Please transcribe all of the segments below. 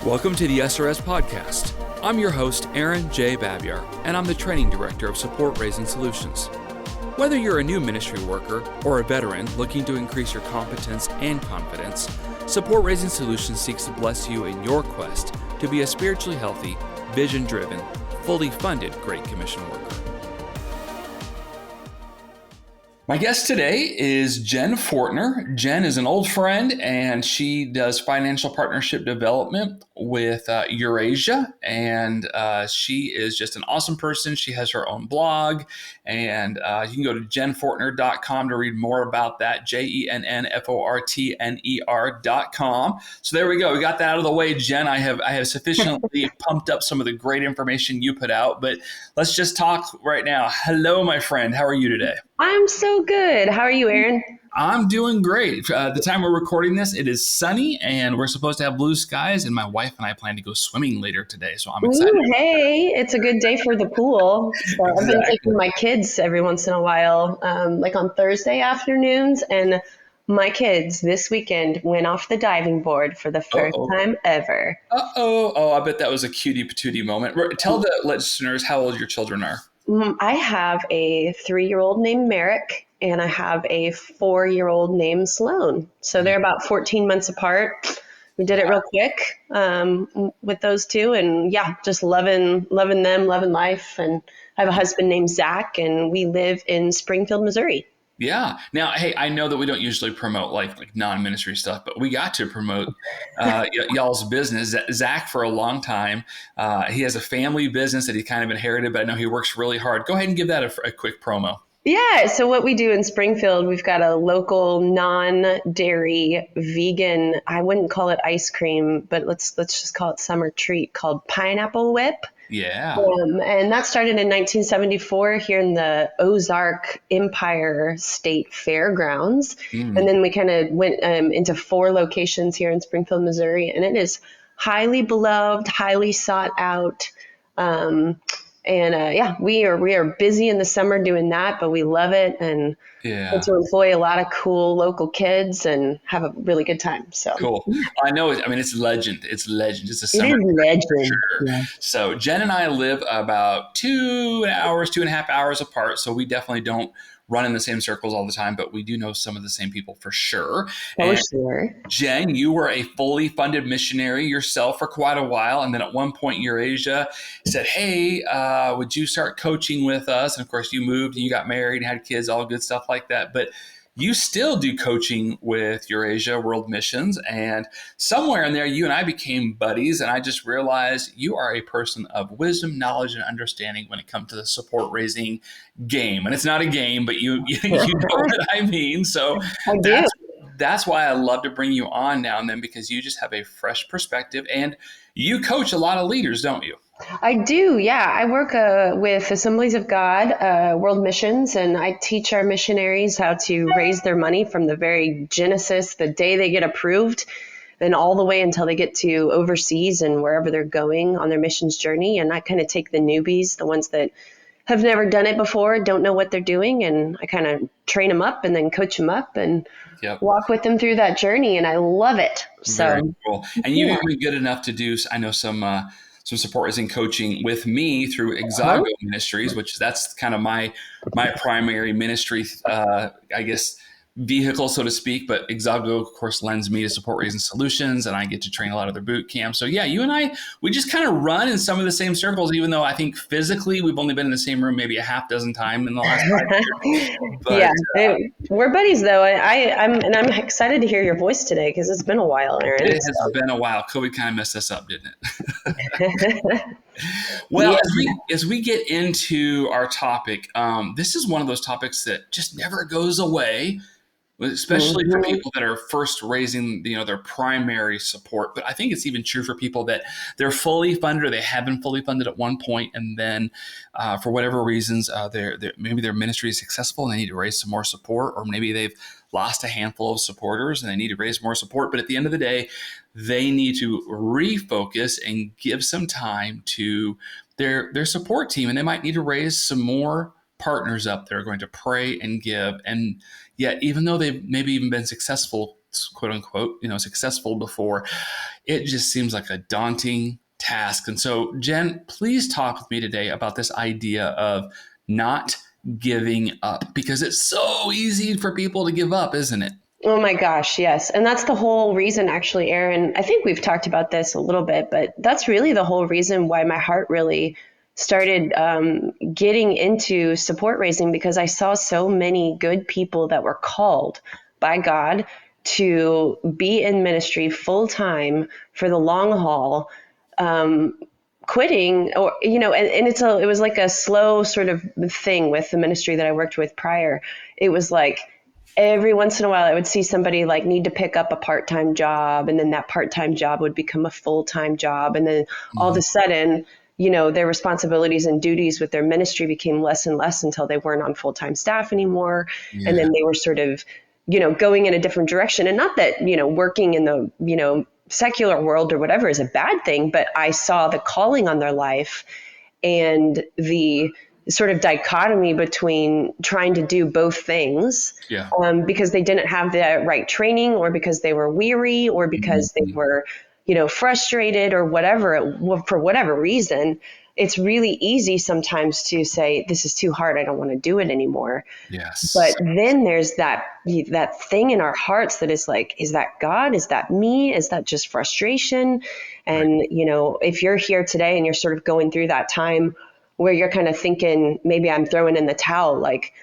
Welcome to the SRS Podcast. I'm your host, Aaron J. Babyar, and I'm the Training Director of Support Raising Solutions. Whether you're a new ministry worker or a veteran looking to increase your competence and confidence, Support Raising Solutions seeks to bless you in your quest to be a spiritually healthy, vision-driven, fully funded Great Commission worker. My guest today is Jenn Fortner. Jenn is an old friend, and she does financial partnership development with Eurasia, and she is just an awesome person. She has her own blog, and you can go to jennfortner.com to read more about that, JENNFORTNER.com. So there we go. We got that out of the way, Jenn. I have sufficiently pumped up some of the great information you put out, but let's just talk right now. Hello, my friend. How are you today? I'm so good. How are you, Aaron? I'm doing great. The time we're recording this, it is sunny, and we're supposed to have blue skies, and my wife and I plan to go swimming later today, so I'm excited. Ooh, hey, it's a good day for the pool. So I've been taking my kids every once in a while, like on Thursday afternoons, and my kids this weekend went off the diving board for the first time ever. Oh, I bet that was a cutie patootie moment. Tell the listeners how old your children are. I have a 3-year-old named Merrick, and I have a 4-year-old named Sloan. So they're about 14 months apart. We did it real quick with those two, and yeah, just loving them, loving life. And I have a husband named Zach, and we live in Springfield, Missouri. Yeah. Now, hey, I know that we don't usually promote like non-ministry stuff, but we got to promote y'all's business. Zach, for a long time, he has a family business that he kind of inherited, but I know he works really hard. Go ahead and give that a quick promo. Yeah. So what we do in Springfield, we've got a local non-dairy vegan, I wouldn't call it ice cream, but let's just call it summer treat called Pineapple Whip. Yeah. And that started in 1974 here in the Ozark Empire State Fairgrounds. And then we kind of went into 4 locations here in Springfield, Missouri. And it is highly beloved, highly sought out. We are busy in the summer doing that, but we love it and get to employ a lot of cool local kids and have a really good time. So cool. I know. It's legend. It's legend. It's a summer. It is legend. Sure. Yeah. So Jenn and I live about 2.5 hours apart. So we definitely don't run in the same circles all the time, but we do know some of the same people for sure. Sure. Jenn, you were a fully funded missionary yourself for quite a while. And then at one point, Eurasia said, hey, would you start coaching with us? And of course, you moved and you got married and had kids, all good stuff like that. But you still do coaching with Eurasia World Missions. And somewhere in there, you and I became buddies. And I just realized you are a person of wisdom, knowledge, and understanding when it comes to the support raising game. And it's not a game, but you know what I mean. So that's why I love to bring you on now and then, because you just have a fresh perspective and you coach a lot of leaders, don't you? I do, yeah. I work with Assemblies of God, World Missions, and I teach our missionaries how to raise their money from the very genesis, the day they get approved, and all the way until they get to overseas and wherever they're going on their missions journey. And I kind of take the newbies, the ones that have never done it before, don't know what they're doing, and I kind of train them up and then coach them up and walk with them through that journey, and I love it. So very cool. And you've been good enough to do, I know, some support raising coaching with me through Exago Ministries, which that's kind of my primary ministry, vehicle, so to speak. But Exago, of course, lends me to Support Raising Solutions, and I get to train a lot of their boot camps. So yeah, you and I, we just kind of run in some of the same circles, even though I think physically we've only been in the same room maybe a half dozen times in the last 5 years. But, we're buddies though. I'm excited to hear your voice today because it's been a while, Aaron. It has been a while. COVID kind of messed us up, didn't it? Well, as we get into our topic, this is one of those topics that just never goes away, especially for people that are first raising, their primary support. But I think it's even true for people that they're fully funded or they have been fully funded at one point, and then for whatever reasons, maybe their ministry is successful and they need to raise some more support, or maybe they've lost a handful of supporters and they need to raise more support. But at the end of the day, they need to refocus and give some time to their support team, and they might need to raise some more partners up that are going to pray and give. And yet, even though they've maybe even been successful quote unquote, successful before, it just seems like a daunting task. And so, Jenn, please talk with me today about this idea of not giving up, because it's so easy for people to give up, isn't it? Oh my gosh, yes. And that's the whole reason, actually, Aaron. I think we've talked about this a little bit, but that's really the whole reason why my heart really started getting into support raising, because I saw so many good people that were called by God to be in ministry full time for the long haul, um, quitting, or and it was like a slow sort of thing with the ministry that I worked with prior. It was like every once in a while I would see somebody like need to pick up a part-time job, and then that part-time job would become a full-time job, and then all of Mhm. a sudden their responsibilities and duties with their ministry became less and less until they weren't on full-time staff anymore, and Yeah. then they were sort of going in a different direction. And not that working in the secular world or whatever is a bad thing, but I saw the calling on their life and the sort of dichotomy between trying to do both things, Yeah. because they didn't have the right training, or because they were weary, or because they Mhm. were frustrated, or whatever, for whatever reason. It's really easy sometimes to say, this is too hard, I don't want to do it anymore. Yes. But then there's that thing in our hearts that is like, is that God? Is that me? Is that just frustration? Right. And if you're here today and you're sort of going through that time where you're kind of thinking, maybe I'm throwing in the towel, like,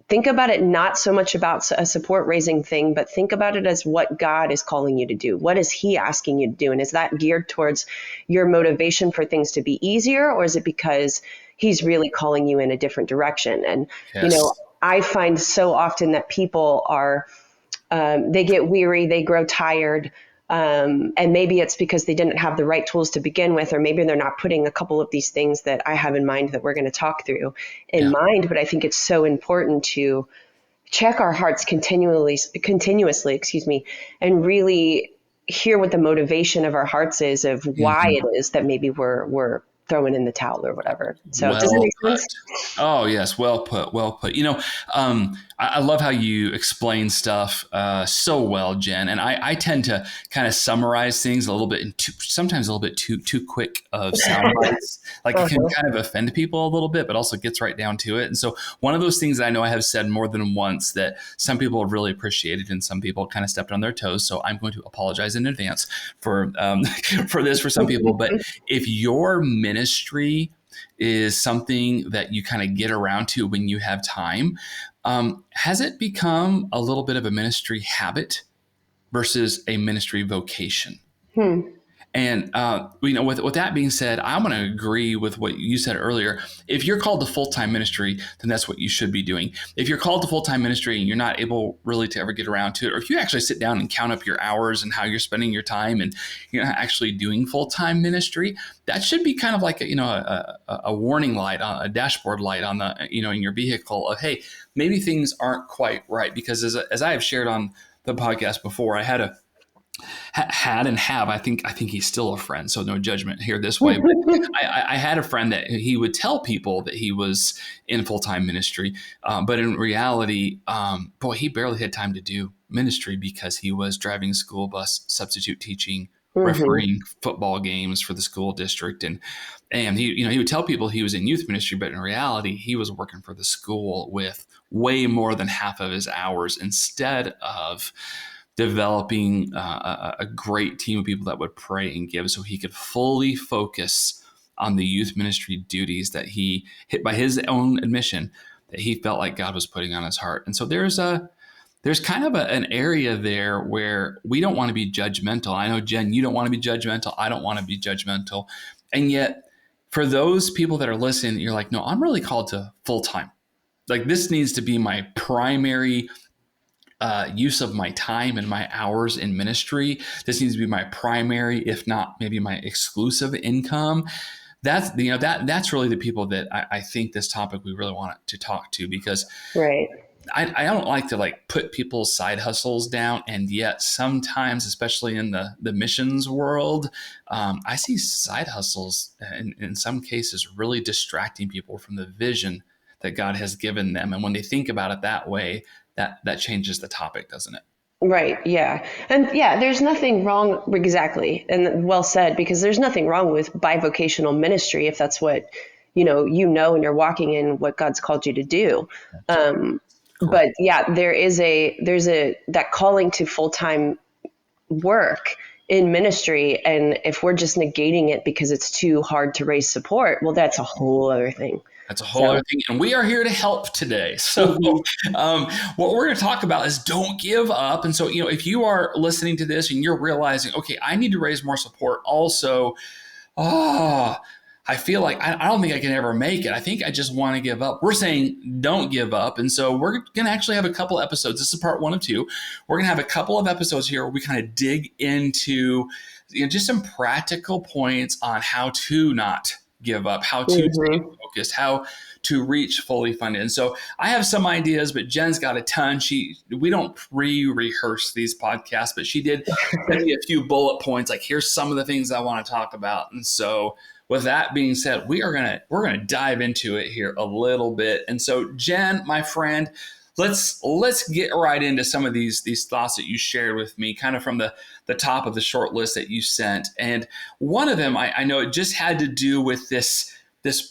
think about it not so much about a support raising thing, but think about it as what God is calling you to do. What is He asking you to do? And is that geared towards your motivation for things to be easier, or is it because He's really calling you in a different direction? And, Yes. I find so often that people are, they get weary, they grow tired. And maybe it's because they didn't have the right tools to begin with, or maybe they're not putting a couple of these things that I have in mind that we're going to talk through in Yeah. mind. But I think it's so important to check our hearts continuously, excuse me, and really hear what the motivation of our hearts is, of why Mhm. it is that maybe we're throwing in the towel or whatever. So does that Well make put. sense? Oh yes, well put, well put. I love how you explain stuff so well, Jenn. And I tend to kind of summarize things a little bit, sometimes a little bit too quick of sound bites. Like it can Uh-huh. kind of offend people a little bit, but also gets right down to it. And so one of those things that I know I have said more than once that some people have really appreciated, and some people kind of stepped on their toes. So I'm going to apologize in advance for for this for some people. But if your ministry is something that you kind of get around to when you have time, has it become a little bit of a ministry habit versus a ministry vocation? Hmm. And with that being said, I'm going to agree with what you said earlier. If you're called to full time ministry, then that's what you should be doing. If you're called to full time ministry and you're not able really to ever get around to it, or if you actually sit down and count up your hours and how you're spending your time, and you're not actually doing full time ministry, that should be kind of like a warning light, a dashboard light on the in your vehicle of, hey, maybe things aren't quite right. Because as I have shared on the podcast before, I had and have. I think he's still a friend, so no judgment here this way. But I had a friend that he would tell people that he was in full time ministry, but in reality, boy, he barely had time to do ministry because he was driving a school bus, substitute teaching, Hmm. refereeing football games for the school district, and he would tell people he was in youth ministry, but in reality, he was working for the school with way more than half of his hours, instead of developing a great team of people that would pray and give, so he could fully focus on the youth ministry duties that he hit, by his own admission, that he felt like God was putting on his heart. And so there's kind of an area there where we don't want to be judgmental. I know, Jenn, you don't want to be judgmental. I don't want to be judgmental. And yet, for those people that are listening, you're like, no, I'm really called to full time. Like, this needs to be my primary use of my time and my hours in ministry. This needs to be my primary, if not maybe my exclusive income. That's really the people that I think this topic we really want to talk to, because Right. I don't like to like put people's side hustles down, and yet sometimes, especially in the missions world, I see side hustles in some cases really distracting people from the vision that God has given them. And when they think about it that way, that changes the topic, doesn't it? Right. Yeah. And yeah, there's nothing wrong, exactly. And well said, because there's nothing wrong with bivocational ministry if that's what, and you're walking in what God's called you to do. Absolutely. Um, Correct. but yeah, that calling to full-time work in ministry. And if we're just negating it because it's too hard to raise support, well, that's a whole other thing. That's a whole other So, thing. And we are here to help today. So, mhm. um, what we're going to talk about is don't give up. And so, if you are listening to this and you're realizing, okay, I need to raise more support, also, oh, I feel like I don't think I can ever make it. I think I just want to give up. We're saying don't give up. And so we're going to actually have a couple episodes. This is part 1 of 2. We're going to have a couple of episodes here where we kind of dig into just some practical points on how to not give up, how to stay Mhm. focused, how to reach fully funded. And so I have some ideas, but Jen's got a ton. We don't pre-rehearse these podcasts, but she did send me a few bullet points. Like, here's some of the things I want to talk about. And so with that being said, we're gonna dive into it here a little bit. And so, Jenn, my friend, let's get right into some of these thoughts that you shared with me, kind of from the top of the short list that you sent. And one of them, I know it just had to do with this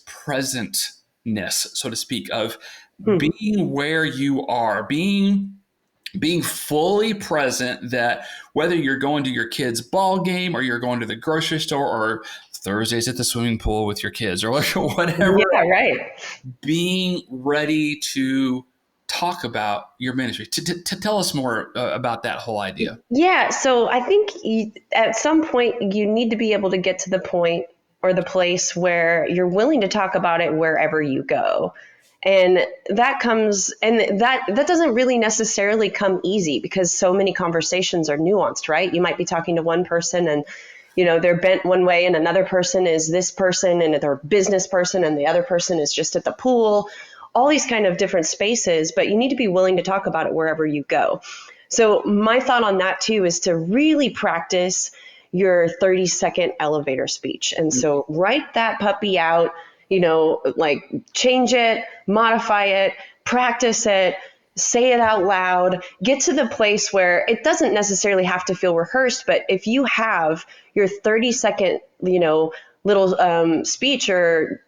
presentness, so to speak, of Hmm. being where you are, being fully present, that whether you're going to your kid's ball game or you're going to the grocery store or Thursdays at the swimming pool with your kids or whatever, Yeah, right. being ready to talk about your ministry, to tell us more about that whole idea. Yeah, so I think at some point you need to be able to get to the point or the place where you're willing to talk about it wherever you go. And that doesn't really necessarily come easy because so many conversations are nuanced, right? You might be talking to one person and they're bent one way and another person is this person and they're a business person and the other person is just at the pool, all these kind of different spaces, but you need to be willing to talk about it wherever you go. So my thought on that too is to really practice your 30-second elevator speech. And so write that puppy out, like change it, modify it, practice it, say it out loud, get to the place where it doesn't necessarily have to feel rehearsed, but if you have your 30-second, little speech or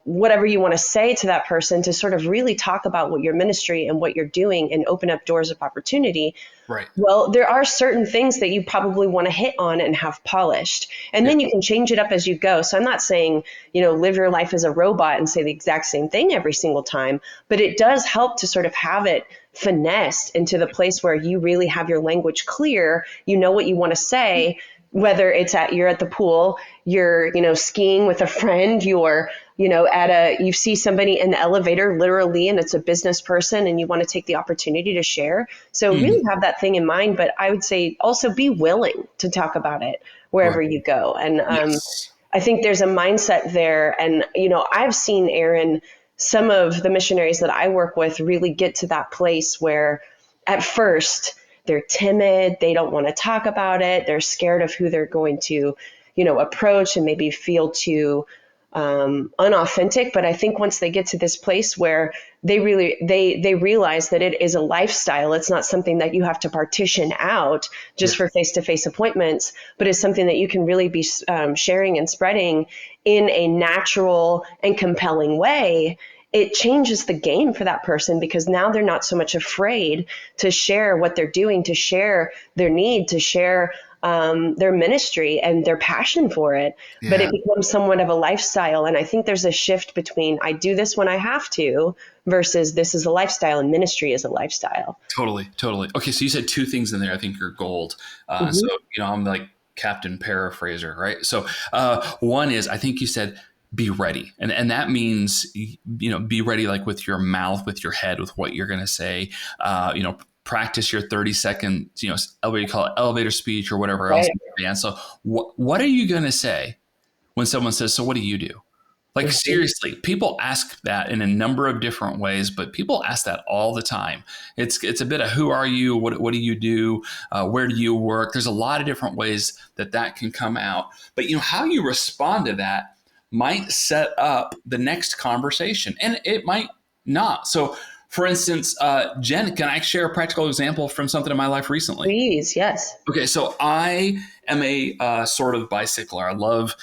whatever you want to say to that person to sort of really talk about what your ministry and what you're doing and open up doors of opportunity. Right. Well, there are certain things that you probably want to hit on and have polished, and Yeah. then you can change it up as you go. So I'm not saying live your life as a robot and say the exact same thing every single time, but it does help to sort of have it finessed into the place where you really have your language clear, what you want to say, whether it's you're at the pool, you're skiing with a friend, you're you see somebody in the elevator literally and it's a business person and you want to take the opportunity to share. So really Mhm. have that thing in mind, but I would say also be willing to talk about it wherever Right. you go. And Yes. I think there's a mindset there. And I've seen, Aaron, some of the missionaries that I work with really get to that place where at first they're timid, they don't want to talk about it, they're scared of who they're going to approach and maybe feel too unauthentic. But I think once they get to this place where they realize that it is a lifestyle, it's not something that you have to partition out just Yes. for face-to-face appointments, but it's something that you can really be sharing and spreading in a natural and compelling way. It changes the game for that person because now they're not so much afraid to share what they're doing, to share their need, to share their ministry and their passion for it, but Yeah. it becomes somewhat of a lifestyle. And I think there's a shift between I do this when I have to versus this is a lifestyle and ministry is a lifestyle. Totally. Totally. Okay. So you said two things in there. I think are gold. So Mm-hmm. I'm like Captain Paraphraser, right? So one is, I think you said, be ready, and that means be ready, like with your mouth, with your head, with what you're going to say. Practice your 30 second what do you call it, elevator speech or whatever else Right. in advance. So what are you going to say when someone says, so what do you do? Like, Mm-hmm. seriously, people ask that in a number of different ways, but people ask that all the time. It's a bit of who are you? What do you do? Where do you work? There's a lot of different ways that can come out. But how you respond to that might set up the next conversation, and it might not. So For instance, Jen, can I share a practical example from something in my life recently? Please, yes. Okay, so I am a sort of bicycler. I love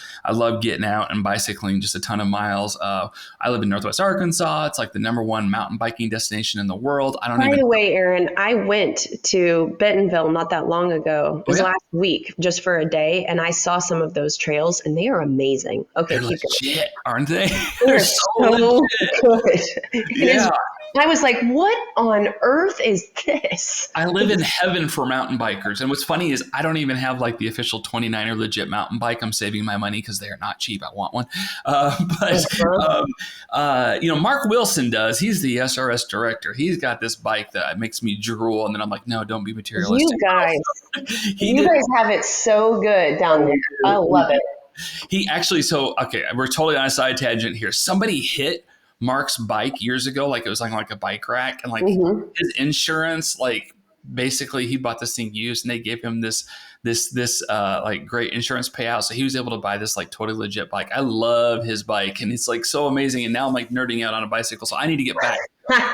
getting out and bicycling just a ton of miles. I live in Northwest Arkansas. It's like the number one mountain biking destination in the world. I don't By even. the way, Aaron, I went to Bentonville not that long ago. It Oh was yeah, last week, just for a day, and I saw some of those trails, and they are amazing. Okay, they're keep going. legit, aren't they? They're They're so so legit. good. It is. Yeah, I was like, what on earth is this? I live in heaven for mountain bikers. And what's funny is I don't even have like the official 29er legit mountain bike. I'm saving my money because they are not cheap. I want one. But, Uh-huh. um, Mark Wilson does. He's the SRS director. He's got this bike that makes me drool. And then I'm like, no, don't be You materialistic. guys, He you did. guys have it so good down there. I love it. He actually, so, okay, we're totally on a side tangent here. Somebody hit Mark's bike years ago, like it was like a bike rack, and like Hmm. his insurance, like basically he bought this thing used, and they gave him this like great insurance payout, so he was able to buy this like totally legit bike. I love his bike, and it's like so amazing. And now I'm like nerding out on a bicycle, so I need to get back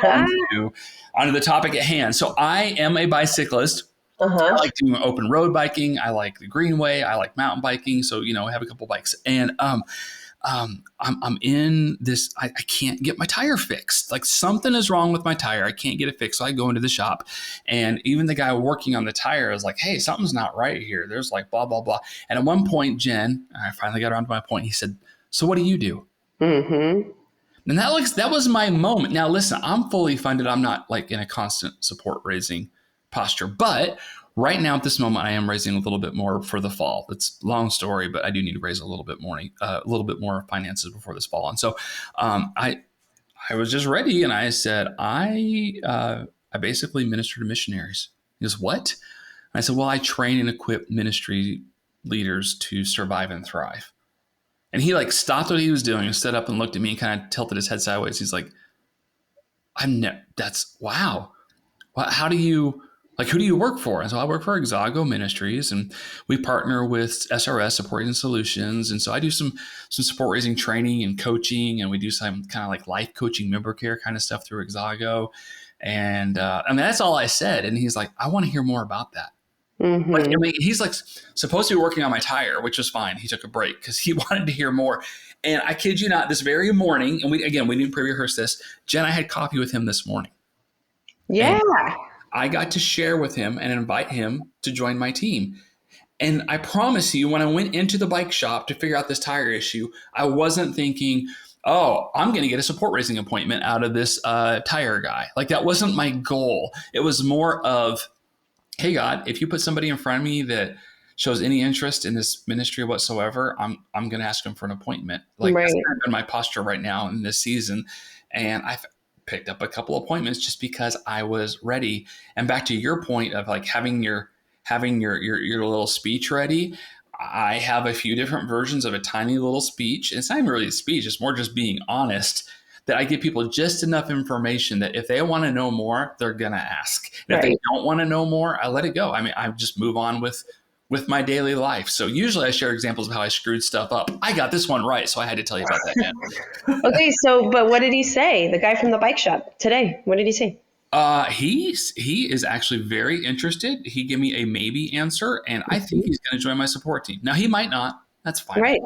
onto onto the topic at hand. So I am a bicyclist. I Uh-huh. like doing open road biking. I like the greenway. I like mountain biking. So, I have a couple bikes, and I'm in this. I can't get my tire fixed. Like something is wrong with my tire. I can't get it fixed. So I go into the shop, and even the guy working on the tire is like, "Hey, something's not right here. There's like blah blah blah." And at one point, Jen, I finally got around to my point. He said, "So what do you do?" Hmm. And that was my moment. Now, listen, I'm fully funded. I'm not like in a constant support raising posture, but right now at this moment, I am raising a little bit more for the fall. It's a long story, but I do need to raise a little bit more finances before this fall. And so, I was just ready, and I said, I basically minister to missionaries. He goes, what? And I said, well, I train and equip ministry leaders to survive and thrive. And he like stopped what he was doing and stood up and looked at me and kind of tilted his head sideways. He's like, that's wow. Well, how do you, like, who do you work for? And so I work for Exago Ministries, and we partner with SRS Supporting Solutions. And so I do some support raising training and coaching, and we do some kind of like life coaching, member care kind of stuff through Exago. And I mean, that's all I said. And he's like, I want to hear more about that. Like, I Hmm. mean, he's like supposed to be working on my tire, which was fine. He took a break because he wanted to hear more. And I kid you not, this very morning, and we didn't pre-rehearse this. Jen, I had coffee with him this morning, and Yeah. I got to share with him and invite him to join my team. And I promise you, when I went into the bike shop to figure out this tire issue, I wasn't thinking, oh, I'm going to get a support raising appointment out of this tire guy. Like that wasn't my goal. It was more of, hey God, if you put somebody in front of me that shows any interest in this ministry whatsoever, I'm going to ask them for an appointment. Like that's Right. kind of been my posture right now in this season, and I've picked up a couple appointments just because I was ready. And back to your point of like having your little speech ready. I have a few different versions of a tiny little speech. And it's not even really a speech; it's more just being honest, that I give people just enough information that if they want to know more, they're going to ask. And if they Right. don't want to know more, I let it go. I mean, I just move on with my daily life. So usually I share examples of how I screwed stuff up. I got this one right, so I had to tell you about that, Jen. Okay. So, but what did he say? The guy from the bike shop today. What did he say? He is actually very interested. He gave me a maybe answer, and I think he's going to join my support team. Now he might not. That's fine. Right.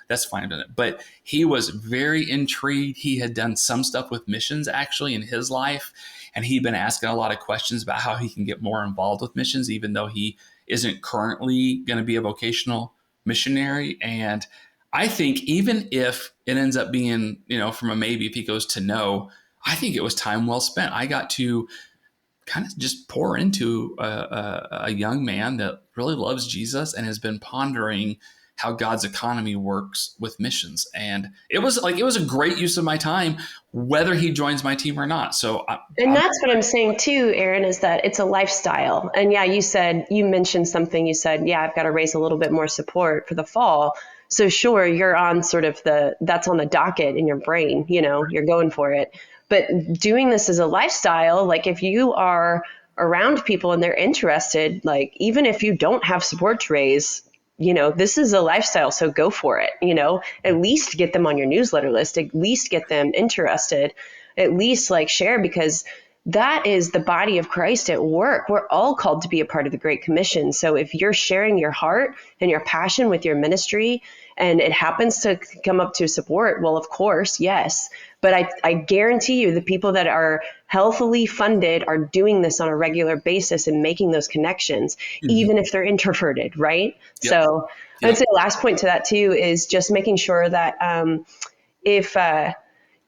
That's fine. But he was very intrigued. He had done some stuff with missions actually in his life, and he'd been asking a lot of questions about how he can get more involved with missions, even though he isn't currently going to be a vocational missionary. And I think even if it ends up being, from a maybe, if he goes to no, I think it was time well spent. I got to kind of just pour into a young man that really loves Jesus and has been pondering how God's economy works with missions. And it was a great use of my time, whether he joins my team or not. So And that's what I'm saying too, Aaron, is that it's a lifestyle. And yeah, you mentioned something. You said, yeah, I've got to raise a little bit more support for the fall. So sure, you're on sort of that's on the docket in your brain, you're going for it. But doing this as a lifestyle, like if you are around people and they're interested, like even if you don't have support to raise, this is a lifestyle. So go for it, at least get them on your newsletter list, at least get them interested. at least like share, because that is the body of Christ at work. We're all called to be a part of the Great Commission. So if you're sharing your heart and your passion with your ministry and it happens to come up to support, well, of course, yes. But I guarantee you the people that are healthily funded are doing this on a regular basis and making those connections, even if they're introverted, right? Yep. So Yep. I'd say the last point to that too is just making sure that if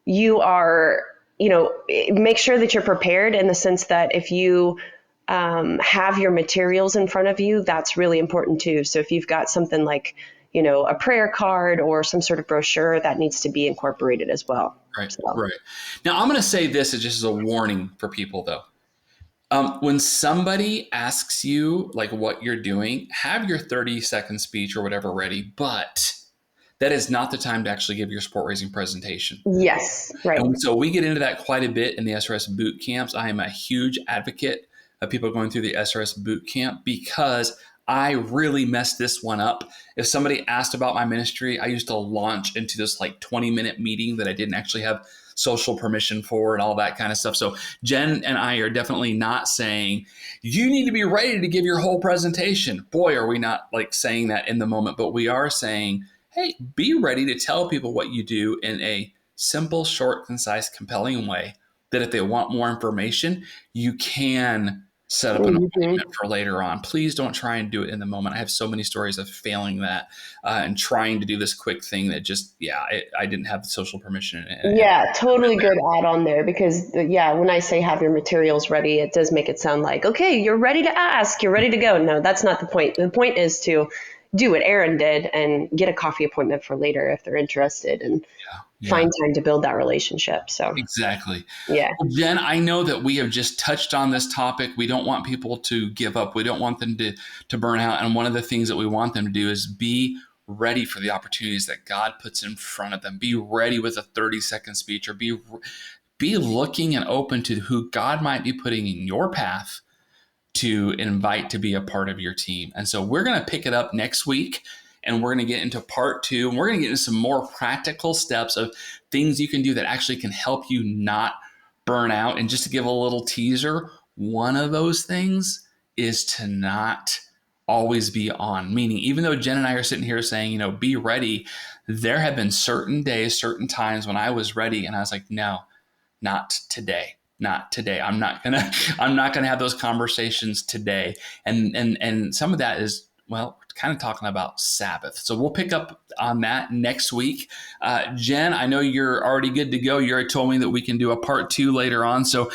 you are, make sure that you're prepared in the sense that if you have your materials in front of you, that's really important too. So if you've got something like, a prayer card or some sort of brochure, that needs to be incorporated as well. Right. So. Right. Now, I'm going to say this as just as a warning for people, though. When somebody asks you like what you're doing, have your 30-second speech or whatever ready, but that is not the time to actually give your support raising presentation. Yes, right. And so we get into that quite a bit in the SRS boot camps. I am a huge advocate of people going through the SRS boot camp because I really messed this one up. If somebody asked about my ministry, I used to launch into this like 20-minute meeting that I didn't actually have social permission for and all that kind of stuff. So Jenn and I are definitely not saying you need to be ready to give your whole presentation. Boy, are we not like saying that in the moment, but we are saying, hey, be ready to tell people what you do in a simple, short, concise, compelling way that if they want more information, you can set up an appointment for later on. Please don't try and do it in the moment. I have so many stories of failing that and trying to do this quick thing that just, I didn't have the social permission. Totally good add on there because, when I say have your materials ready, it does make it sound like, okay, you're ready to ask, you're ready to go. No, that's not the point. The point is to do what Aaron did and get a coffee appointment for later if they're interested and find time to build that relationship. So exactly. Yeah. Well, Jenn, I know that we have just touched on this topic. We don't want people to give up. We don't want them to burn out. And one of the things that we want them to do is be ready for the opportunities that God puts in front of them. Be ready with a 30-second speech or be looking and open to who God might be putting in your path to invite to be a part of your team. And so we're going to pick it up next week and we're going to get into part 2 and we're going to get into some more practical steps of things you can do that actually can help you not burn out. And just to give a little teaser, one of those things is to not always be on. Meaning, even though Jenn and I are sitting here saying, be ready, there have been certain days, certain times when I was ready and I was like, no, not today. Not today. I'm not gonna have those conversations today. And some of that is, well, kind of talking about Sabbath. So we'll pick up on that next week. Jenn, I know you're already good to go. You already told me that we can do a part 2 later on. So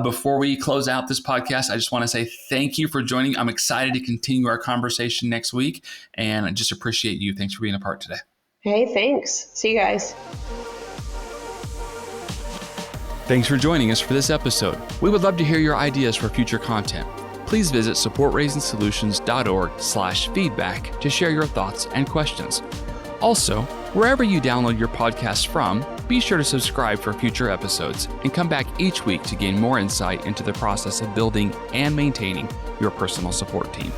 before we close out this podcast, I just want to say thank you for joining. I'm excited to continue our conversation next week. And I just appreciate you. Thanks for being a part today. Hey, thanks. See you guys. Thanks for joining us for this episode. We would love to hear your ideas for future content. Please visit supportraisingsolutions.org/feedback to share your thoughts and questions. Also, wherever you download your podcast from, be sure to subscribe for future episodes and come back each week to gain more insight into the process of building and maintaining your personal support team.